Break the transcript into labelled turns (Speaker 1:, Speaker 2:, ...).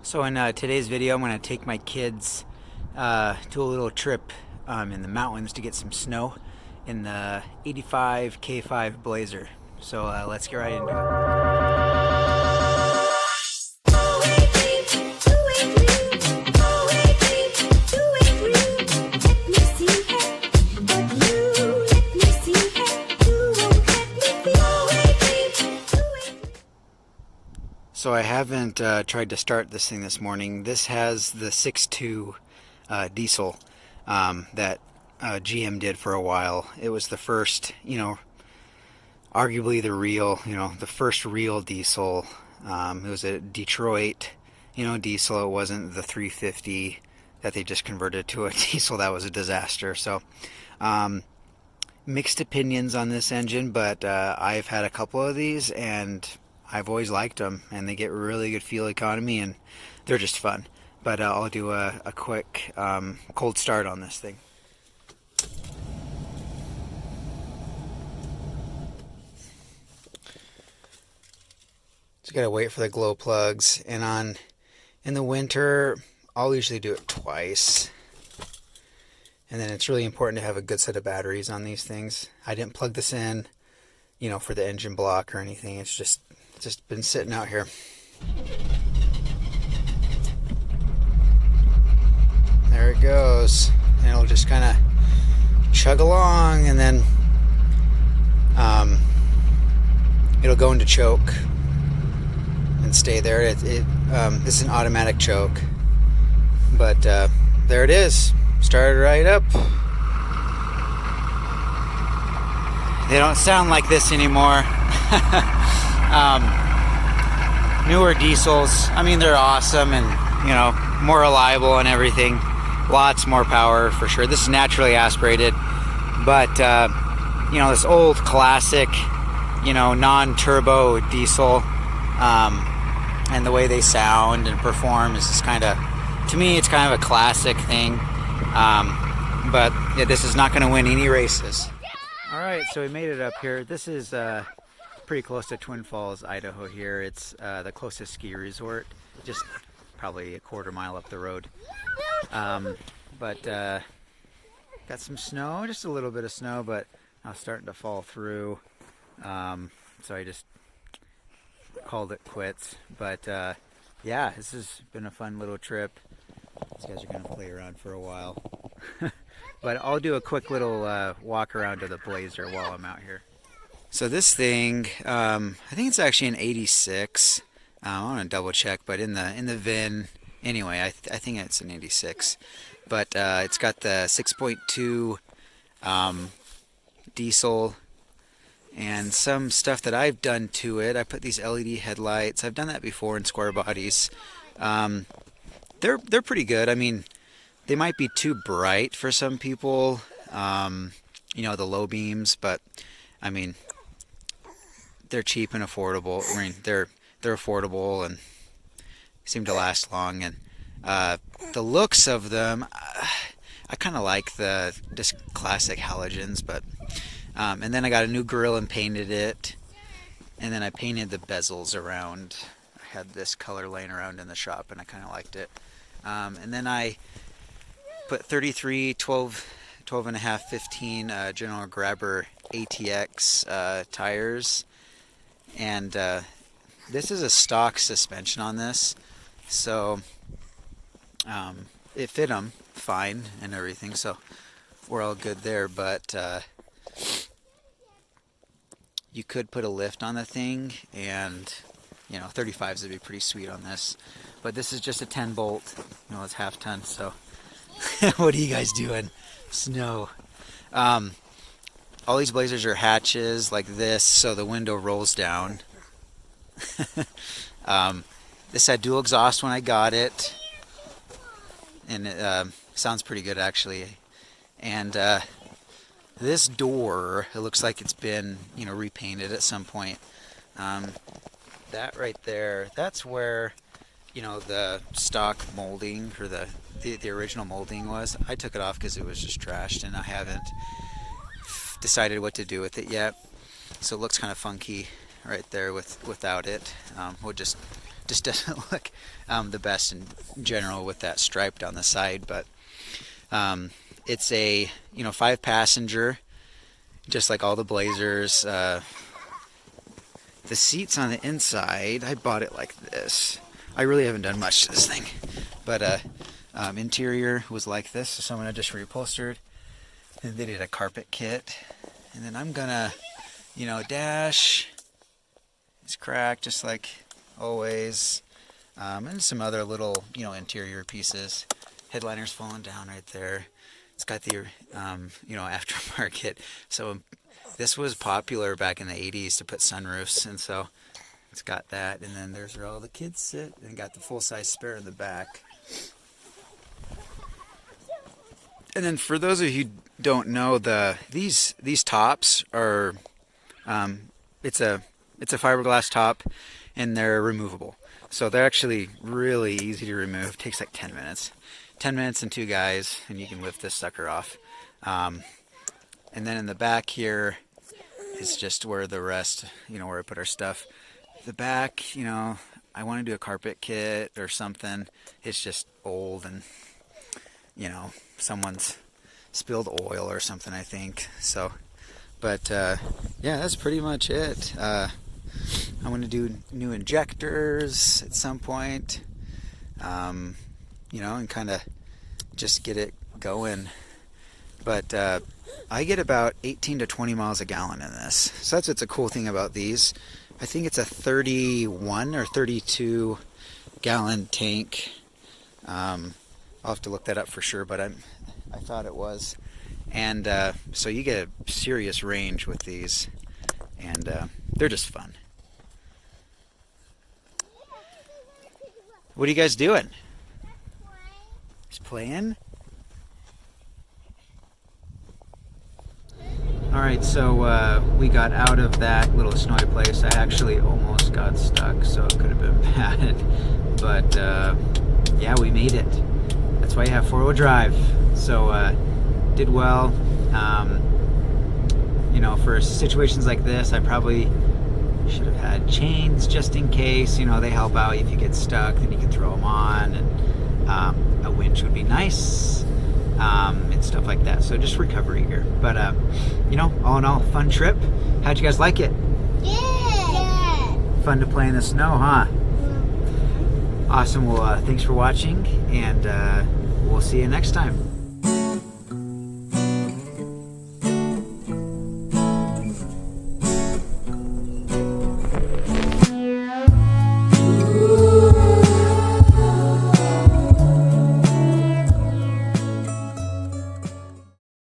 Speaker 1: So in today's video, I'm going to take my kids to a little trip in the mountains to get some snow in the 85 K5 Blazer. So let's get right into it. So I haven't tried to start this thing this morning. This has the 6.2 diesel that GM did for a while. It was the first, arguably the first real diesel. It was a Detroit, diesel. It wasn't the 350 that they just converted to a diesel. That was a disaster. So mixed opinions on this engine, but I've had a couple of these and I've always liked them, and they get really good fuel economy, and they're just fun. But I'll do a quick cold start on this thing. Just gotta wait for the glow plugs, and in the winter I'll usually do it twice. And then it's really important to have a good set of batteries on these things. I didn't plug this in, for the engine block or anything. It's just been sitting out here. There it goes, and it'll just kind of chug along, and then it'll go into choke and stay there. This is an automatic choke, but there it is. Started right up. They don't sound like this anymore. Newer diesels, they're awesome and more reliable and everything. Lots more power for sure. This is naturally aspirated, but this old classic non-turbo diesel, and the way they sound and perform is just to me it's kind of a classic thing. But yeah, this is not going to win any races. Alright, so we made it up here. This is pretty close to Twin Falls, Idaho here. It's the closest ski resort, just probably a quarter mile up the road. But got some snow, just a little bit of snow, but now it's starting to fall through. So I just called it quits. But yeah, this has been a fun little trip. These guys are going to play around for a while. But I'll do a quick little walk around to the Blazer while I'm out here. So this thing, I think it's actually an 86. I want to double check, but in the VIN, anyway, I think it's an 86. But it's got the 6.2 diesel and some stuff that I've done to it. I put these LED headlights. I've done that before in square bodies. They're pretty good. They might be too bright for some people, the low beams, but they're cheap and affordable. They're affordable and seem to last long. And the looks of them, I kind of like the just classic halogens, but and then I got a new grill and painted it, and then I painted the bezels around. I had this color laying around in the shop, and I kind of liked it. And then I put 33, 12 and a half, 15 General Grabber ATX tires, and this is a stock suspension on this, so it fit them fine and everything, so we're all good there. But you could put a lift on the thing, and 35s would be pretty sweet on this, but this is just a 10 bolt, it's half ton. So what are you guys doing? Snow. All these Blazers are hatches like this, so the window rolls down. This had dual exhaust when I got it, and it sounds pretty good actually. And this door, it looks like it's been repainted at some point. That right there, that's where the stock molding, or the original molding was. I took it off because it was just trashed, and I haven't decided what to do with it yet. So it looks kind of funky right there without it. We'll just just doesn't look the best in general with that stripe down the side. But it's a 5-passenger, just like all the Blazers. The seats on the inside, I bought it like this. I really haven't done much to this thing, but interior was like this, so someone had just reupholstered, and they did a carpet kit. And then I'm gonna, dash is cracked just like always, and some other little, interior pieces. Headliner's falling down right there. It's got the, aftermarket. So this was popular back in the 80s to put sunroofs, and so it's got that. And then there's where all the kids sit, and got the full-size spare in the back. And then for those of you who don't know, these tops are, it's a fiberglass top, and they're removable. So they're actually really easy to remove. Takes like 10 minutes. 10 minutes and 2 guys, and you can lift this sucker off. And then in the back here is just where the rest, where I put our stuff. The back, I want to do a carpet kit or something. It's just old, and someone's spilled oil or something, I think. So, but yeah, that's pretty much it. I want to do new injectors at some point, and kind of just get it going. But I get about 18 to 20 miles a gallon in this. So that's what's a cool thing about these. I think it's a 31 or 32 gallon tank. I'll have to look that up for sure, but I thought it was. And so you get a serious range with these, and they're just fun. What are you guys doing? Just playing? Alright, so we got out of that little snowy place. I actually almost got stuck, so it could have been bad. But yeah, we made it. That's why you have 4-wheel drive. So did well. For situations like this, I probably should have had chains just in case. They help out if you get stuck, then you can throw them on. And a winch would be nice. And stuff like that. So just recovery gear. But all in all, fun trip. How'd you guys like it?
Speaker 2: Yeah.
Speaker 1: Fun to play in the snow, huh? Awesome. Well, thanks for watching, and we'll see you next time.